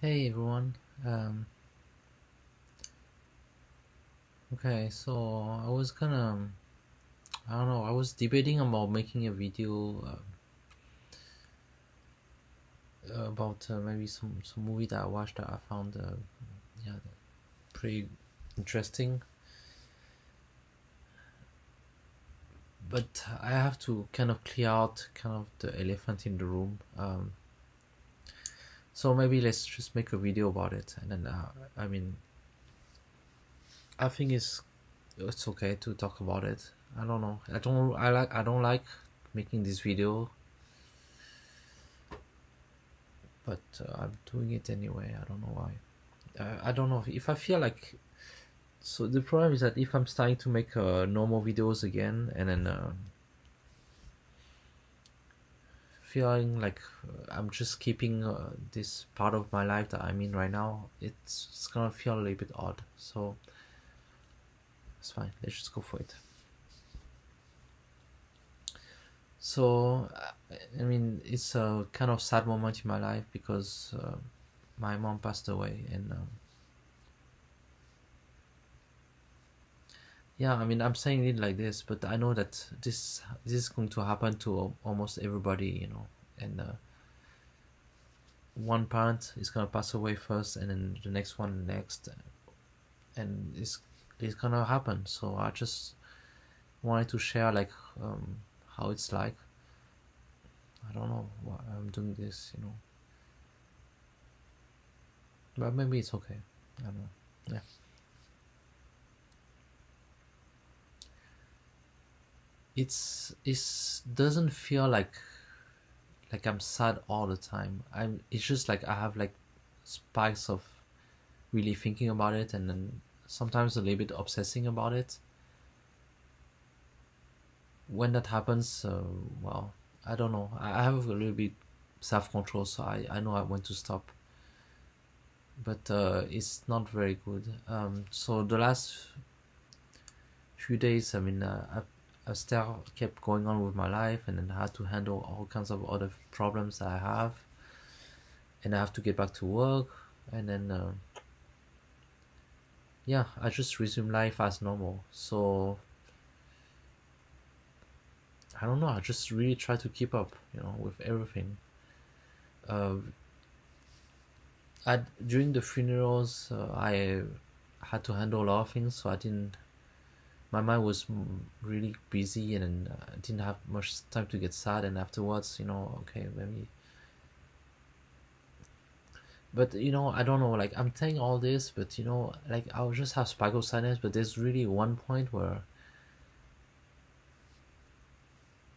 Hey everyone. Um, okay, so I don't know, I was debating about making a video about maybe some movie that I watched that I found yeah pretty interesting, but I have to kind of clear out kind of the elephant in the room. So maybe let's just make a video about it, and then I mean I think it's okay to talk about it. I don't know. I don't like making this video, but I'm doing it anyway. I don't know why. I don't know if I feel like. So the problem is that if I'm starting to make normal videos again, and then feeling like I'm just keeping this part of my life that I'm in right now, it's gonna feel a little bit odd. So it's fine. Let's just go for it. So I mean, it's a kind of sad moment in my life because my mom passed away, and yeah, I mean, I'm saying it like this, but I know that this is going to happen to almost everybody, and one parent is gonna pass away first, and then the next one next, and it's gonna happen. So I just wanted to share like how it's like. I don't know why I'm doing this, but maybe it's okay. I don't know. Yeah. It's doesn't feel like I'm sad all the time. It's just like I have like spikes of really thinking about it, and then sometimes a little bit obsessing about it. When that happens, well, I don't know. I have a little bit self-control, so I know I want to stop, but it's not very good. So the last few days, I mean, I still kept going on with my life, and then I had to handle all kinds of other problems that I have, and I have to get back to work, and then yeah, I just resume life as normal. So I don't know. I just really try to keep up, with everything. Uh, during the funerals, I had to handle a lot of things, so I didn't. My mind was really busy, and I didn't have much time to get sad. And afterwards, okay, maybe. But I don't know. Like I'm saying all this, but like I'll just have spike of sadness. But there's really one point where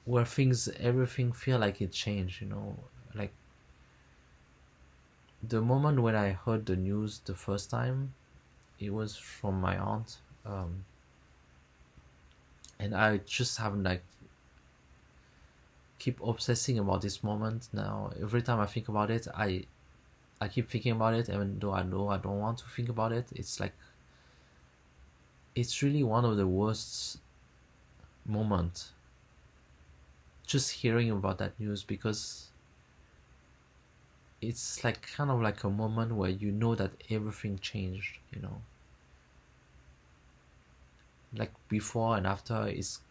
everything feel like it changed. Like the moment when I heard the news the first time, it was from my aunt, and I just haven't like keep obsessing about this moment. Now every time I think about it, I keep thinking about it, even though I know I don't want to think about it. It's like it's really one of the worst moments just hearing about that news, because it's like kind of like a moment where you know that everything changed. Like before and after is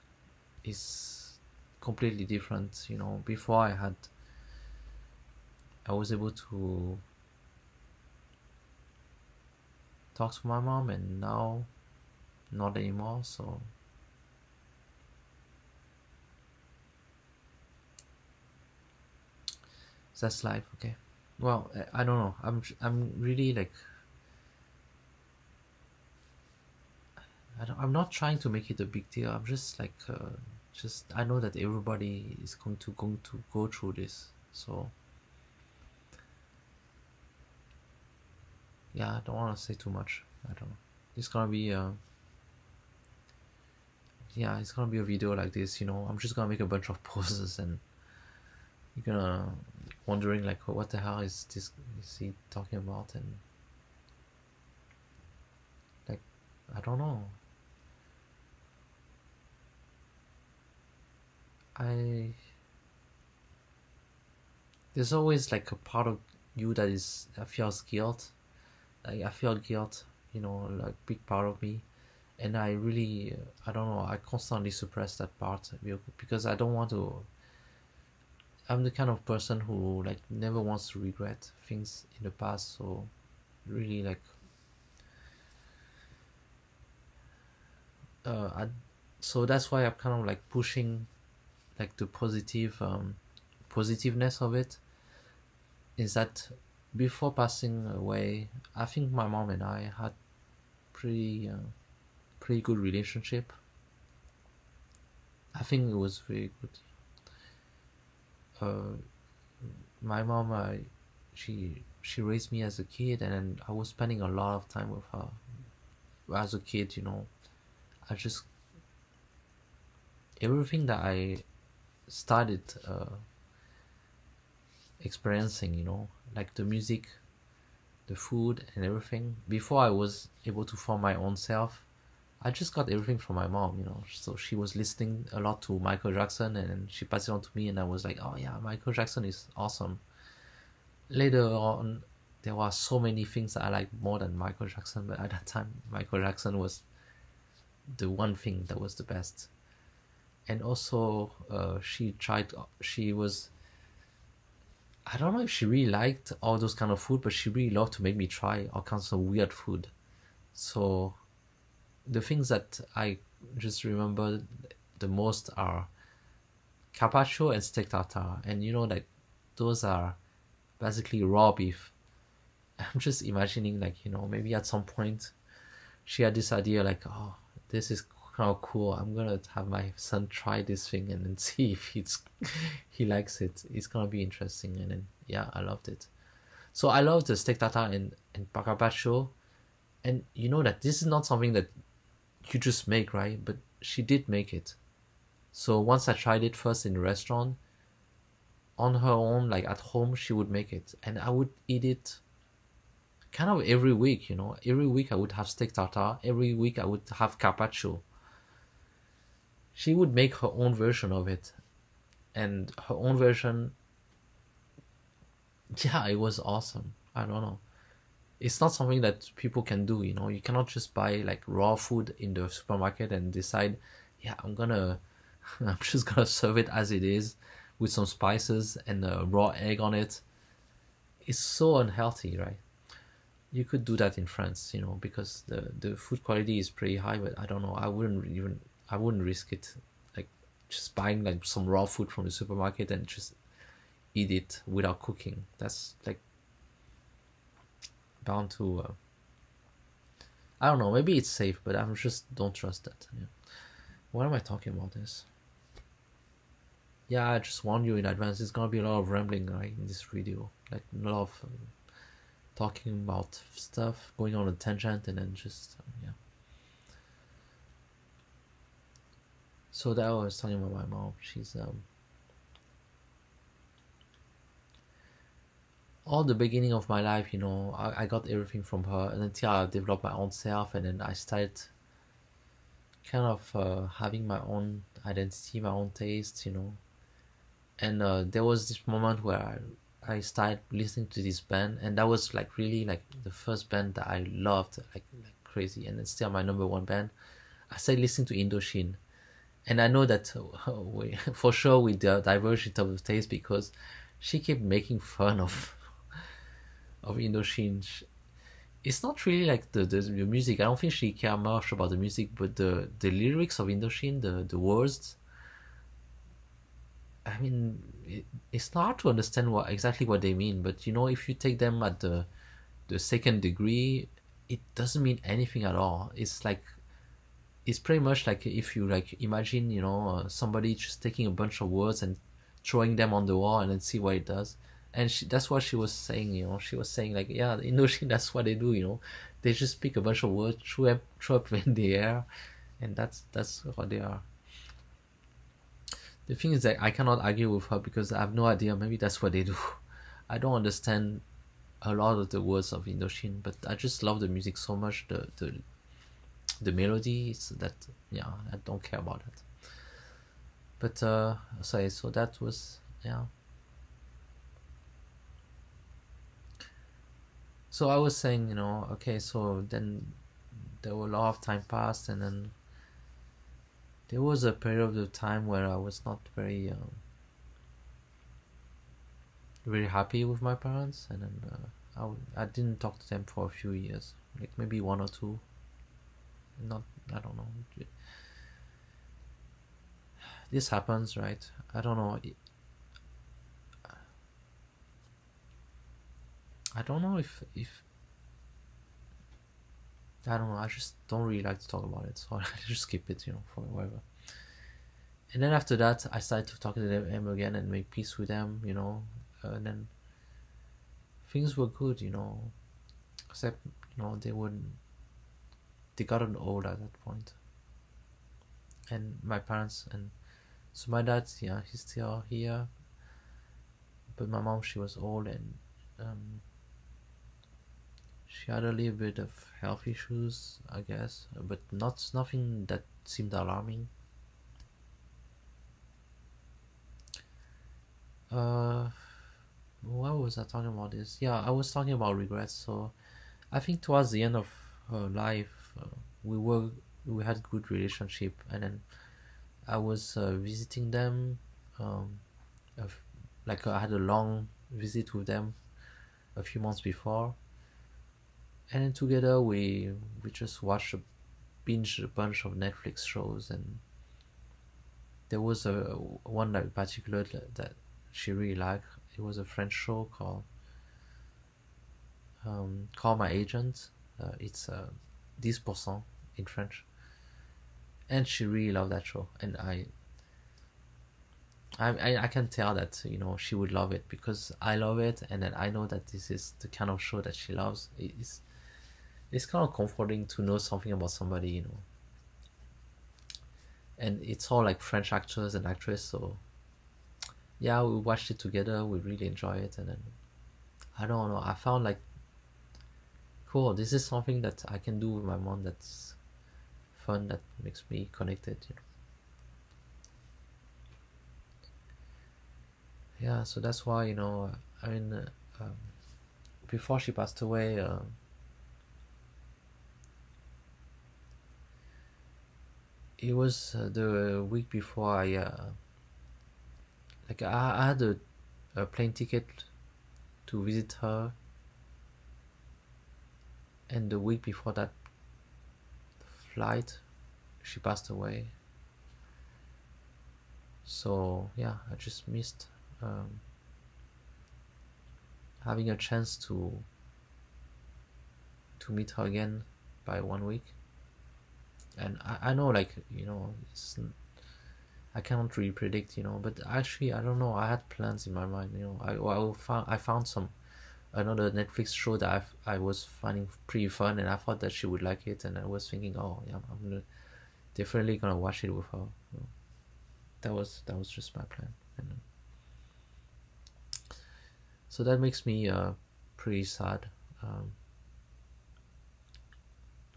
completely different. Before I was able to talk to my mom, and now not anymore. So that's life. Okay, well, I don't know. I'm really like I'm not trying to make it a big deal. I'm just like just I know that everybody is going to go through this. So yeah, I don't want to say too much. I don't know. It's gonna be yeah, it's gonna be a video like this. I'm just gonna make a bunch of poses, and you're gonna wondering like what the hell is he talking about, and like I don't know. I There's always like a part of you that is feels guilt. Like I feel guilt, you know, like big part of me, and I really I don't know, I constantly suppress that part because I don't want to. I'm the kind of person who like never wants to regret things in the past, so really like I, so that's why I'm kind of like pushing like the positiveness of it is that before passing away, I think my mom and I had pretty pretty good relationship. I think it was very good. Uh, my mom, she raised me as a kid, and then I was spending a lot of time with her. As a kid, you know, I just everything that I started experiencing, you know, like the music, the food, and everything. Before I was able to form my own self, I just got everything from my mom, you know. So she was listening a lot to Michael Jackson, and she passed it on to me, and I was like, oh yeah, Michael Jackson is awesome. Later on, there were so many things that I liked more than Michael Jackson, but at that time, Michael Jackson was the one thing that was the best. And also, she was, I don't know if she really liked all those kind of food, but she really loved to make me try all kinds of weird food. So the things that I just remember the most are carpaccio and steak tartare, and you know, like those are basically raw beef. I'm just imagining, like, you know, maybe at some point she had this idea, like, oh, this is kind of cool. I'm gonna have my son try this thing and then see if he likes it. It's gonna be interesting. And then yeah, I loved it. So I love the steak tartare and carpaccio, and you know that this is not something that you just make, right? But she did make it. So once I tried it first in the restaurant, on her own, like at home, she would make it, and I would eat it kind of every week. You know, every week I would have steak tartare. Every week I would have carpaccio. She would make her own version of it, and her own version, yeah, it was awesome. I don't know. It's not something that people can do, you know. You cannot just buy like raw food in the supermarket and decide, yeah, I'm just gonna serve it as it is with some spices and a raw egg on it. It's so unhealthy, right? You could do that in France, you know, because the food quality is pretty high, but I don't know. I wouldn't risk it. Like just buying like some raw food from the supermarket and just eat it without cooking. That's like bound to I don't know, maybe it's safe, but I'm just don't trust that. Yeah. Why am I talking about this? Yeah, I just warned you in advance. There's gonna be a lot of rambling, right, in this video. Like a lot of talking about stuff, going on a tangent, and then just yeah. So that I was talking about my mom. She's all the beginning of my life, you know, I got everything from her, and until I developed my own self, and then I started kind of having my own identity, my own taste, you know. And there was this moment where I started listening to this band, and that was like really like the first band that I loved like crazy, and it's still my number one band. I started listening to Indochine, and I know that for sure we diverged in terms of taste because she kept making fun of Indochine. It's not really like the music. I don't think she cared much about the music, but the lyrics of Indochine, the words. I mean, it's hard to understand exactly what they mean. But you know, if you take them at the second degree, it doesn't mean anything at all. It's pretty much like if you like imagine, you know, somebody just taking a bunch of words and throwing them on the wall and then see what it does. And that's what she was saying, you know. She was saying like, yeah, in Indochine, that's what they do, you know. They just pick a bunch of words, throw up in the air, and that's what they are. The thing is that I cannot argue with her because I have no idea. Maybe that's what they do. I don't understand a lot of the words of Indochine, but I just love the music so much. The melodies that yeah, I don't care about it. But sorry, so that was yeah. So I was saying, you know, okay, so then there were a lot of time passed, and then there was a period of time where I was not very happy with my parents, and then I didn't talk to them for a few years, like maybe one or two. Not, I don't know. This happens, right? I don't know. I don't know if I don't know. I just don't really like to talk about it, so I just skip it, you know, for whatever. And then after that, I started to talk to them again and make peace with them, you know. And then things were good, you know. Except, you know, they gotten old at that point. And my parents, and so my dad, yeah, he's still here. But my mom, she was old, and she had a little bit of health issues, I guess, but nothing that seemed alarming. What was I talking about this? Yeah, I was talking about regrets. So I think towards the end of her life, we were we had good relationship, and then I was visiting them. Um, like I had a long visit with them a few months before, and then together we just watched a bunch of Netflix shows, and there was a one that in particular that she really liked. It was a French show called My Agent. It's 10% in French, and she really loved that show, and I can tell that, you know, she would love it because I love it, and then I know that this is the kind of show that she loves. It's kind of comforting to know something about somebody, you know. And it's all like French actors and actresses, so yeah, we watched it together. We really enjoy it, and then I don't know. I found like cool. This is something that I can do with my mom. That's fun. That makes me connected. You know. Yeah, so that's why, you know. I mean, before she passed away, it was the week before I had a plane ticket to visit her, and the week before that flight, she passed away. So yeah, I just missed having a chance to meet her again by 1 week. And I know, like, you know, I cannot really predict, you know, but actually I don't know. I had plans in my mind, you know. I found some another Netflix show that I was finding pretty fun, and I thought that she would like it, and I was thinking, oh yeah, definitely gonna watch it with her. You know. That was just my plan, and so that makes me pretty sad.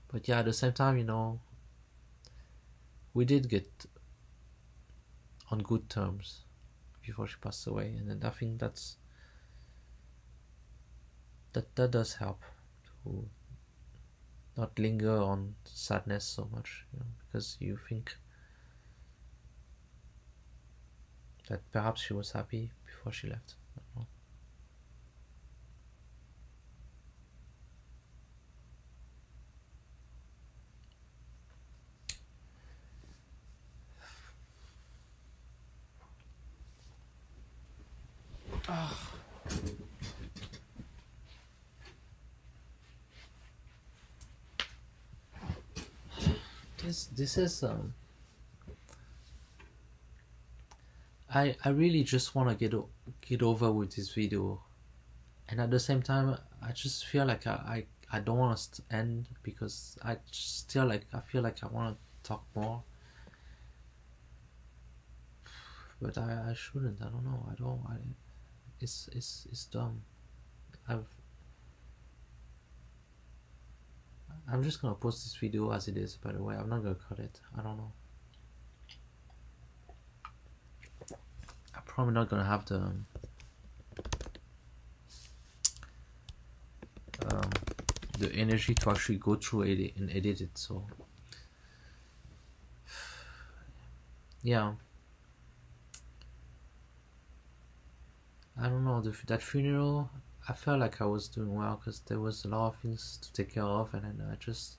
But yeah, at the same time, you know, we did get on good terms before she passed away, and then I think that does help to not linger on sadness so much, you know, because you think that perhaps she was happy before she left. I don't know. This is I really just want to get over with this video, and at the same time I just feel like I don't want to end because I still like I feel like I want to talk more, but I shouldn't. I don't know. I don't. It's dumb. I've I'm just gonna post this video as it is. By the way, I'm not gonna cut it. I don't know. I'm probably not gonna have the the energy to actually go through it and edit it. So yeah, I don't know, that funeral, I felt like I was doing well because there was a lot of things to take care of, and then I just,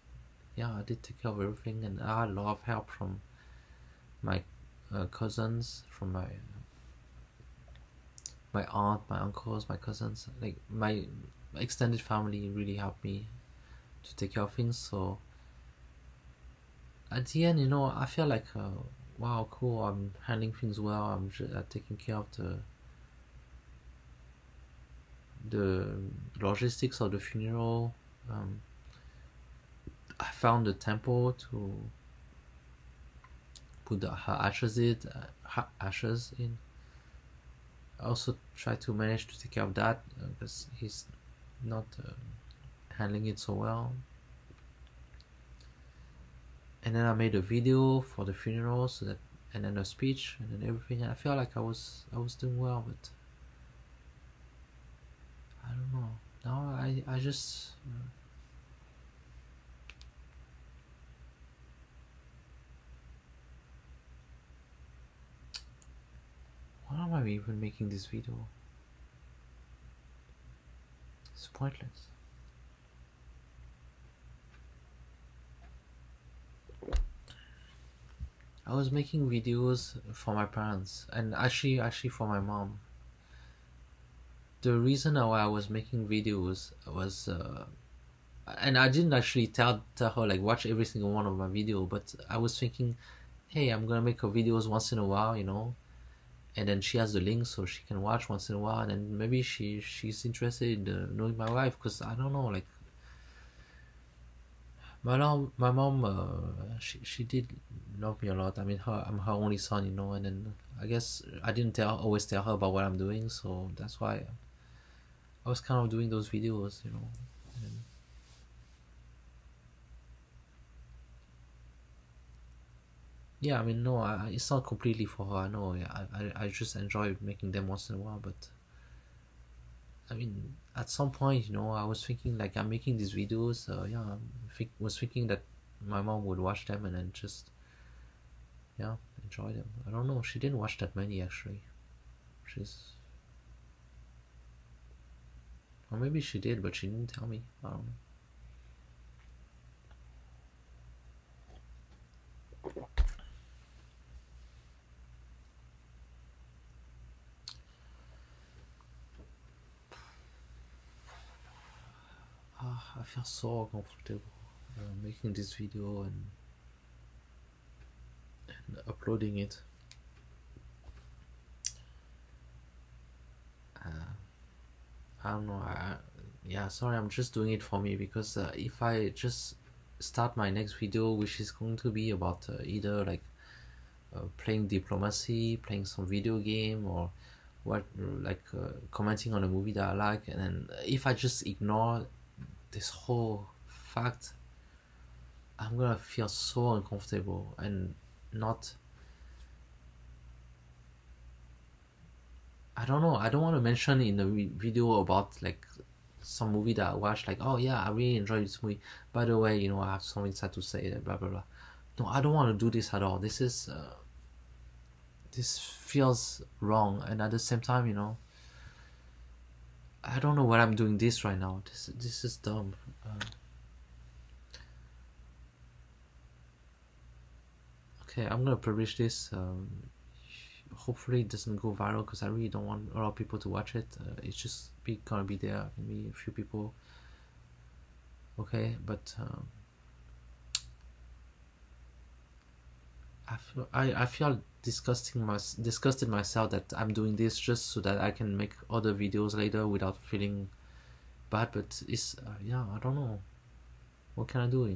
yeah, I did take care of everything, and I had a lot of help from my cousins, from my aunt, my uncles, my cousins, like my extended family really helped me to take care of things. So at the end, I feel like, wow, cool, I'm handling things well, I'm taking care of the logistics of the funeral. I found a temple to put her ashes in. I also try to manage to take care of that because he's not handling it so well. And then I made a video for the funeral, and then a speech, and then everything. And I felt like I was doing well, but I don't know. Now I just why am I even making this video? It's pointless. I was making videos for my parents, and actually for my mom. The reason why I was making videos was, and I didn't actually tell her like watch every single one of my video, but I was thinking, hey, I'm gonna make her videos once in a while, and then she has the link so she can watch once in a while, and then maybe she's interested in knowing my life, because I don't know, like my mom, she did love me a lot. I mean, I'm her only son, and then I guess I didn't always tell her about what I'm doing, so that's why I was kind of doing those videos, and yeah, I mean, no, it's not completely for her. I know. Yeah, I just enjoy making them once in a while, but I mean, at some point, I was thinking like I'm making these videos. Yeah, was thinking that my mom would watch them and then just, yeah, enjoy them. I don't know. She didn't watch that many actually. Or maybe she did, but she didn't tell me. I don't know. I feel so uncomfortable making this video and uploading it. I don't know. Yeah, sorry, I'm just doing it for me, because if I just start my next video, which is going to be about either like playing diplomacy, playing some video game, or commenting on a movie that I like, and then if I just ignore this whole fact, I'm gonna feel so uncomfortable and not. I don't know. I don't want to mention in the video about like some movie that I watched, like, oh yeah, I really enjoyed this movie. By the way, I have something sad to say. Blah blah blah. No, I don't want to do this at all. This feels wrong, and at the same time, I don't know what I'm doing this right now. This is dumb. Okay, I'm gonna publish this. Hopefully it doesn't go viral, because I really don't want a lot of people to watch it. It's just gonna be there, maybe a few people. Okay, but I feel disgusted myself that I'm doing this just so that I can make other videos later without feeling bad. But it's yeah, I don't know. What can I do?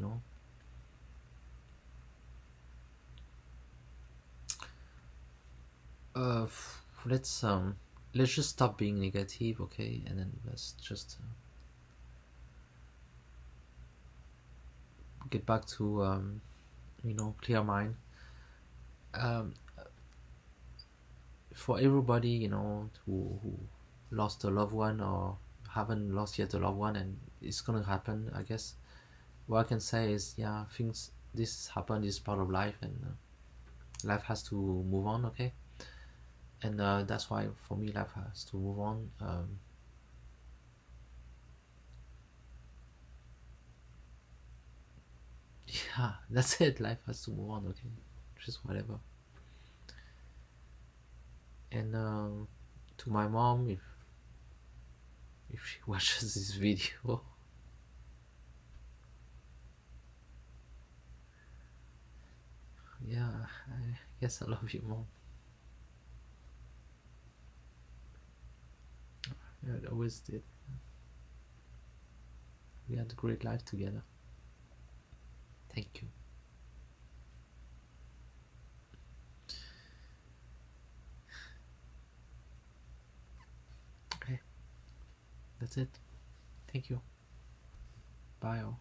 Let's just stop being negative, okay, and then let's just get back to clear mind. For everybody who lost a loved one or haven't lost yet a loved one, and it's gonna happen, I guess. What I can say is, yeah, things this happen is part of life, and life has to move on, okay? And that's why for me, life has to move on. Yeah, that's it. Life has to move on, okay? Just whatever. And to my mom, if she watches this video, yeah, I guess I love you, mom. Yeah, I always did. We had a great life together. Thank you. Okay, that's it. Thank you. Bye all.